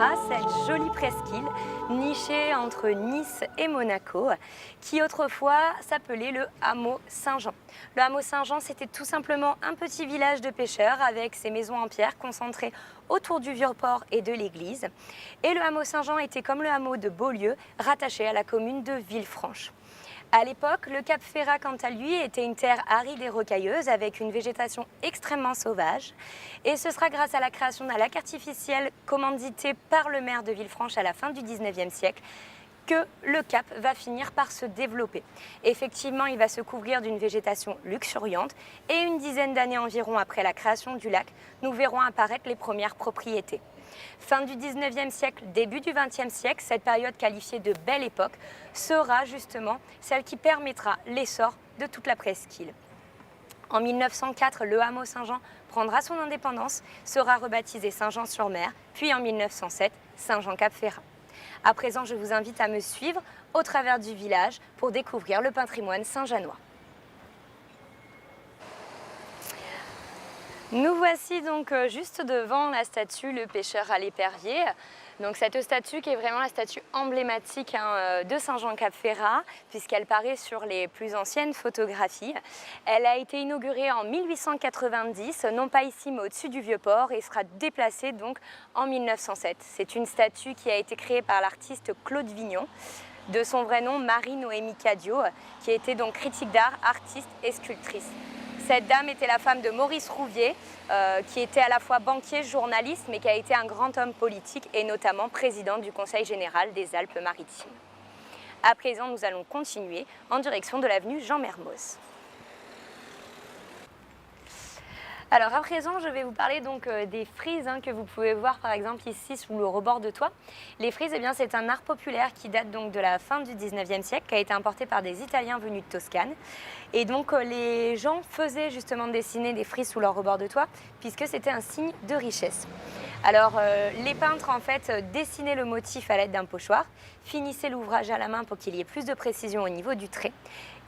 Cap-Ferrat, cette jolie presqu'île nichée entre Nice et Monaco, qui autrefois s'appelait le hameau Saint-Jean. Le hameau Saint-Jean, c'était tout simplement un petit village de pêcheurs avec ses maisons en pierre concentrées autour du vieux port et de l'église. Et le hameau Saint-Jean était comme le hameau de Beaulieu, rattaché à la commune de Villefranche. À l'époque, le Cap-Ferrat, quant à lui, était une terre aride et rocailleuse avec une végétation extrêmement sauvage. Et ce sera grâce à la création d'un lac artificiel commandité par le maire de Villefranche à la fin du 19e siècle que le Cap va finir par se développer. Effectivement, il va se couvrir d'une végétation luxuriante et une dizaine d'années environ après la création du lac, nous verrons apparaître les premières propriétés. Fin du 19e siècle, début du 20e siècle, cette période qualifiée de belle époque sera justement celle qui permettra l'essor de toute la presqu'île. En 1904, le hameau Saint-Jean prendra son indépendance, sera rebaptisé Saint-Jean-sur-Mer, puis en 1907, Saint-Jean-Cap-Ferrat. À présent, je vous invite à me suivre au travers du village pour découvrir le patrimoine saint-jeannois. Nous voici donc juste devant la statue Le Pêcheur à l'épervier. Donc cette statue qui est vraiment la statue emblématique de Saint-Jean-Cap-Ferrat puisqu'elle paraît sur les plus anciennes photographies. Elle a été inaugurée en 1890, non pas ici mais au-dessus du Vieux-Port et sera déplacée donc en 1907. C'est une statue qui a été créée par l'artiste Claude Vignon, de son vrai nom Marie-Noémie Cadiot, qui était donc critique d'art, artiste et sculptrice. Cette dame était la femme de Maurice Rouvier, qui était à la fois banquier, journaliste, mais qui a été un grand homme politique et notamment président du Conseil général des Alpes-Maritimes. À présent, nous allons continuer en direction de l'avenue Jean Mermoz. Alors à présent, je vais vous parler donc des frises que vous pouvez voir par exemple ici sous le rebord de toit. Les frises, eh bien, c'est un art populaire qui date donc de la fin du 19e siècle, qui a été importé par des Italiens venus de Toscane. Et donc les gens faisaient justement dessiner des frises sous leur rebord de toit puisque c'était un signe de richesse. Alors les peintres en fait dessinaient le motif à l'aide d'un pochoir, finissaient l'ouvrage à la main pour qu'il y ait plus de précision au niveau du trait.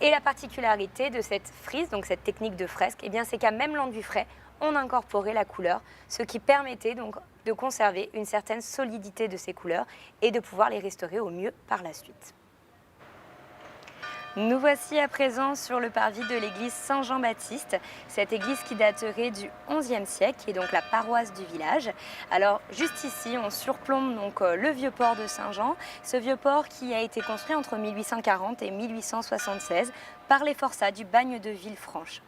Et la particularité de cette frise, donc cette technique de fresque, eh bien, c'est qu'à même l'enduit frais, on incorporait la couleur, ce qui permettait donc de conserver une certaine solidité de ces couleurs et de pouvoir les restaurer au mieux par la suite. Nous voici à présent sur le parvis de l'église Saint-Jean-Baptiste, cette église qui daterait du XIe siècle, qui est donc la paroisse du village. Alors juste ici, on surplombe donc le vieux port de Saint-Jean, ce vieux port qui a été construit entre 1840 et 1876 par les forçats du bagne de Villefranche.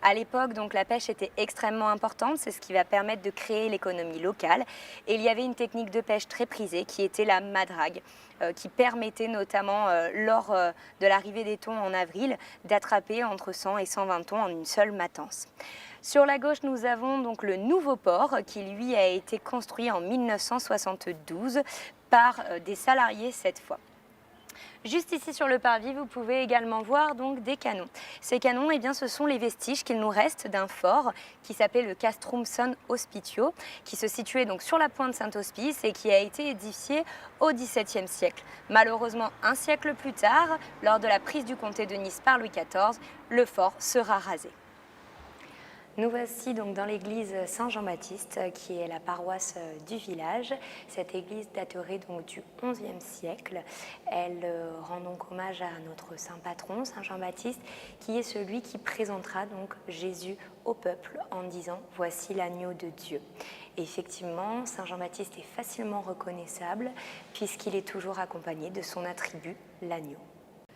À l'époque, donc, la pêche était extrêmement importante, c'est ce qui va permettre de créer l'économie locale. Et il y avait une technique de pêche très prisée qui était la madrague, qui permettait notamment lors de l'arrivée des thons en avril d'attraper entre 100 et 120 thons en une seule matance. Sur la gauche, nous avons donc le nouveau port qui lui a été construit en 1972 par des salariés cette fois. Juste ici sur le parvis, vous pouvez également voir donc des canons. Ces canons, eh bien, ce sont les vestiges qu'il nous reste d'un fort qui s'appelait le Castrum San Hospitio, qui se situait donc sur la pointe Saint-Hospice et qui a été édifié au XVIIe siècle. Malheureusement, un siècle plus tard, lors de la prise du comté de Nice par Louis XIV, le fort sera rasé. Nous voici donc dans l'église Saint-Jean-Baptiste, qui est la paroisse du village. Cette église daterait donc du XIe siècle. Elle rend donc hommage à notre saint patron, Saint Jean-Baptiste, qui est celui qui présentera donc Jésus au peuple en disant « Voici l'agneau de Dieu ». Et effectivement, Saint Jean-Baptiste est facilement reconnaissable puisqu'il est toujours accompagné de son attribut, l'agneau.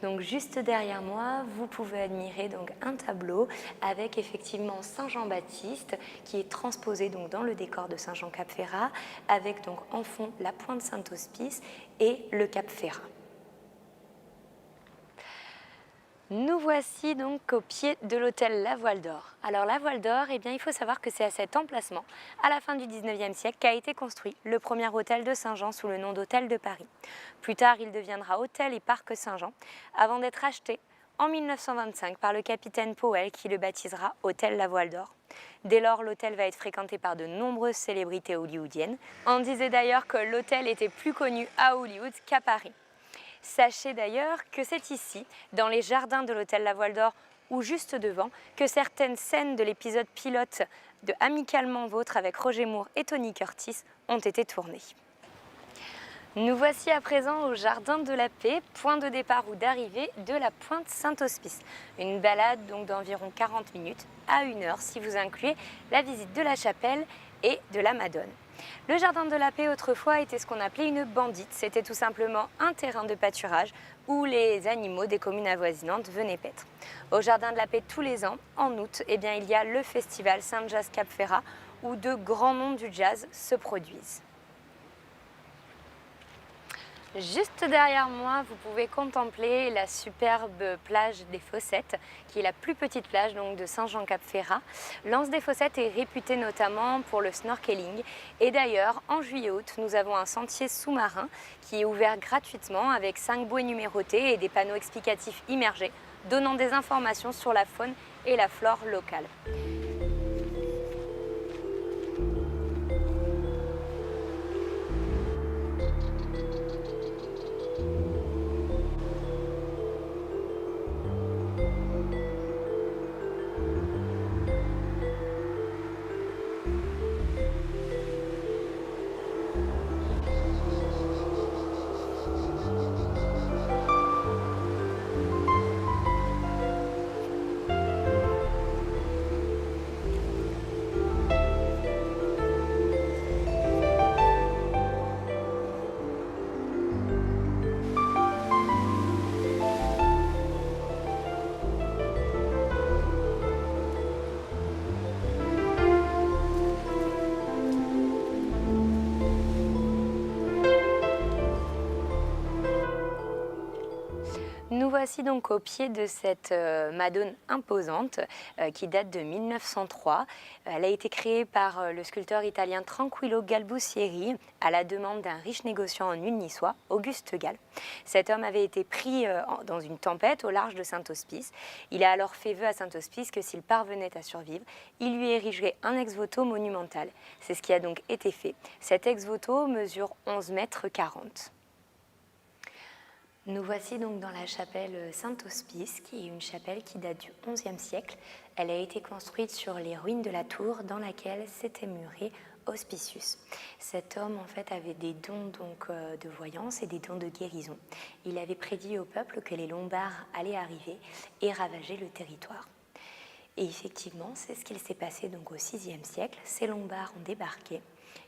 Donc juste derrière moi, vous pouvez admirer donc un tableau avec effectivement Saint Jean-Baptiste qui est transposé donc dans le décor de Saint-Jean-Cap-Ferrat avec donc en fond la pointe Saint-Hospice et le Cap-Ferrat. Nous voici donc au pied de l'hôtel La Voile d'Or. Alors la Voile d'Or, eh bien, il faut savoir que c'est à cet emplacement, à la fin du 19e siècle, qu'a été construit le premier hôtel de Saint-Jean sous le nom d'Hôtel de Paris. Plus tard, il deviendra Hôtel et Parc Saint-Jean, avant d'être acheté en 1925 par le capitaine Powell qui le baptisera Hôtel La Voile d'Or. Dès lors, l'hôtel va être fréquenté par de nombreuses célébrités hollywoodiennes. On disait d'ailleurs que l'hôtel était plus connu à Hollywood qu'à Paris. Sachez d'ailleurs que c'est ici, dans les jardins de l'hôtel La Voile d'Or ou juste devant, que certaines scènes de l'épisode pilote de Amicalement Vôtre avec Roger Moore et Tony Curtis ont été tournées. Nous voici à présent au Jardin de la Paix, point de départ ou d'arrivée de la Pointe Saint-Hospice. Une balade donc d'environ 40 minutes à 1 heure si vous incluez la visite de la chapelle et de la Madone. Le Jardin de la Paix autrefois était ce qu'on appelait une bandite. C'était tout simplement un terrain de pâturage où les animaux des communes avoisinantes venaient paître. Au Jardin de la Paix tous les ans, en août, il y a le festival Saint-Jazz Cap Ferrat où de grands noms du jazz se produisent. Juste derrière moi, vous pouvez contempler la superbe plage des Fossettes, qui est la plus petite plage donc, de Saint-Jean-Cap-Ferrat. L'Anse des Fossettes est réputée notamment pour le snorkeling. Et d'ailleurs, en juillet-août, nous avons un sentier sous-marin qui est ouvert gratuitement avec 5 bouées numérotées et des panneaux explicatifs immergés, donnant des informations sur la faune et la flore locale. Nous voici donc au pied de cette Madone imposante qui date de 1903. Elle a été créée par le sculpteur italien Tranquillo Galbussieri à la demande d'un riche négociant en huile niçois, Auguste Gall. Cet homme avait été pris dans une tempête au large de Saint-Hospice. Il a alors fait vœu à Saint-Hospice que s'il parvenait à survivre, il lui érigerait un ex-voto monumental. C'est ce qui a donc été fait. Cet ex-voto mesure 11,40 mètres. Nous voici donc dans la chapelle Saint-Hospice, qui est une chapelle qui date du XIe siècle. Elle a été construite sur les ruines de la tour dans laquelle s'était muré Hospitius. Cet homme en fait avait des dons de voyance et des dons de guérison. Il avait prédit au peuple que les Lombards allaient arriver et ravager le territoire. Et effectivement, c'est ce qu'il s'est passé donc au VIe siècle. Ces Lombards ont débarqué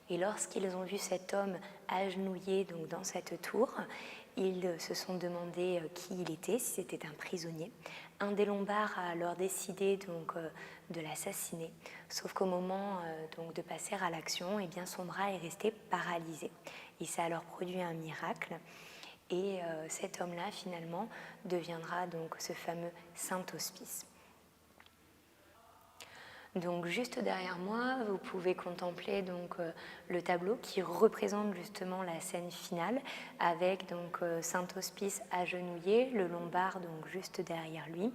et lorsqu'ils ont vu cet homme agenouillé donc dans cette tour, ils se sont demandé qui il était, si c'était un prisonnier. Un des Lombards a alors décidé de l'assassiner, sauf qu'au moment de passer à l'action, eh bien, son bras est resté paralysé. Il s'est alors produit un miracle et cet homme-là finalement deviendra donc ce fameux Saint-Hospice. Donc juste derrière moi, vous pouvez contempler le tableau qui représente justement la scène finale avec Saint-Hospice agenouillé, le Lombard donc juste derrière lui.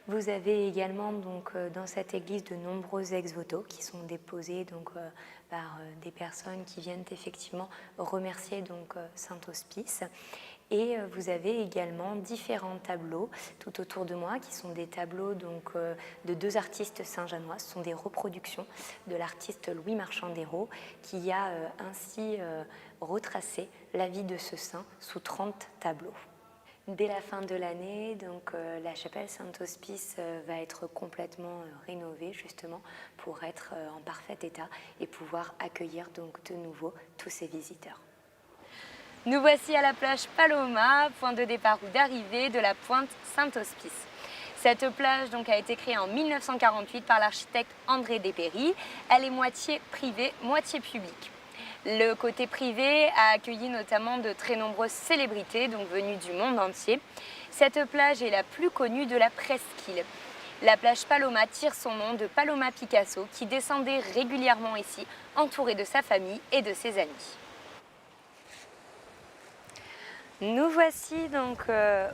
Vous avez également dans cette église de nombreux ex-voto qui sont déposés par des personnes qui viennent effectivement remercier Saint-Hospice. Et vous avez également différents tableaux tout autour de moi qui sont des tableaux de 2 artistes saint-janois. Ce sont des reproductions de l'artiste Louis Marchandero qui a ainsi retracé la vie de ce saint sous 30 tableaux. Dès la fin de l'année, la chapelle Saint-Hospice va être complètement rénovée justement pour être en parfait état et pouvoir accueillir de nouveau tous ces visiteurs. Nous voici à la plage Paloma, point de départ ou d'arrivée de la Pointe Saint-Hospice. Cette plage a été créée en 1948 par l'architecte André Despéry. Elle est moitié privée, moitié publique. Le côté privé a accueilli notamment de très nombreuses célébrités venues du monde entier. Cette plage est la plus connue de la presqu'île. La plage Paloma tire son nom de Paloma Picasso qui descendait régulièrement ici, entouré de sa famille et de ses amis. Nous voici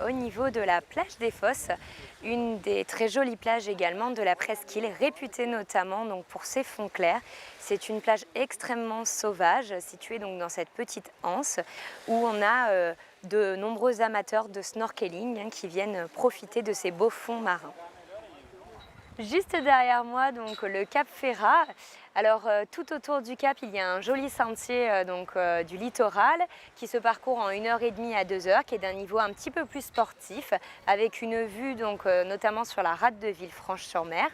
au niveau de la plage des Fosses, une des très jolies plages également de la presqu'île, réputée notamment pour ses fonds clairs. C'est une plage extrêmement sauvage, située dans cette petite anse, où on a de nombreux amateurs de snorkeling qui viennent profiter de ces beaux fonds marins. Juste derrière moi, donc le Cap Ferrat. Alors tout autour du cap, il y a un joli sentier du littoral qui se parcourt en 1 h 30 à 2 heures, qui est d'un niveau un petit peu plus sportif, avec une vue notamment sur la rade de Villefranche-sur-Mer.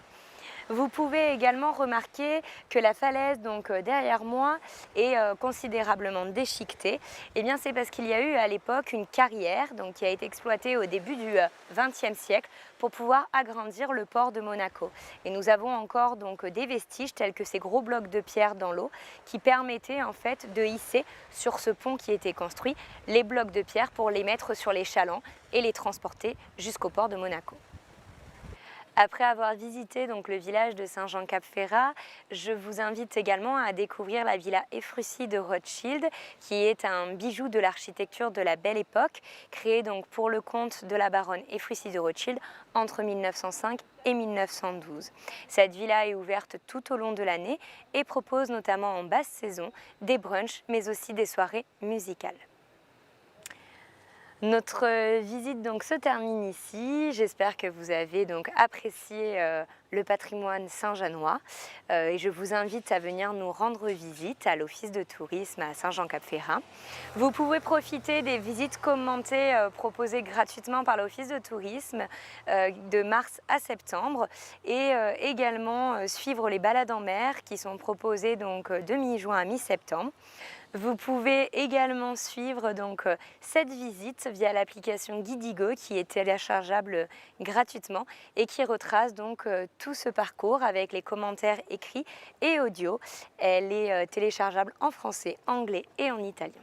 Vous pouvez également remarquer que la falaise derrière moi est considérablement déchiquetée. Et bien c'est parce qu'il y a eu à l'époque une carrière qui a été exploitée au début du XXe siècle pour pouvoir agrandir le port de Monaco. Et nous avons encore des vestiges tels que ces gros blocs de pierre dans l'eau qui permettaient en fait de hisser sur ce pont qui était construit les blocs de pierre pour les mettre sur les chalands et les transporter jusqu'au port de Monaco. Après avoir visité le village de Saint-Jean-Cap-Ferrat, je vous invite également à découvrir la villa Ephrussi de Rothschild, qui est un bijou de l'architecture de la Belle Époque, créé pour le compte de la baronne Ephrussi de Rothschild entre 1905 et 1912. Cette villa est ouverte tout au long de l'année et propose notamment en basse saison des brunchs, mais aussi des soirées musicales. Notre visite se termine ici. J'espère que vous avez apprécié le patrimoine saint-jeannois et je vous invite à venir nous rendre visite à l'office de tourisme à Saint-Jean-Cap-Ferrat. Vous pouvez profiter des visites commentées proposées gratuitement par l'office de tourisme de mars à septembre et également suivre les balades en mer qui sont proposées de mi-juin à mi-septembre. Vous pouvez également suivre cette visite via l'application Guidigo qui est téléchargeable gratuitement et qui retrace tout ce parcours avec les commentaires écrits et audio. Elle est téléchargeable en français, anglais et en italien.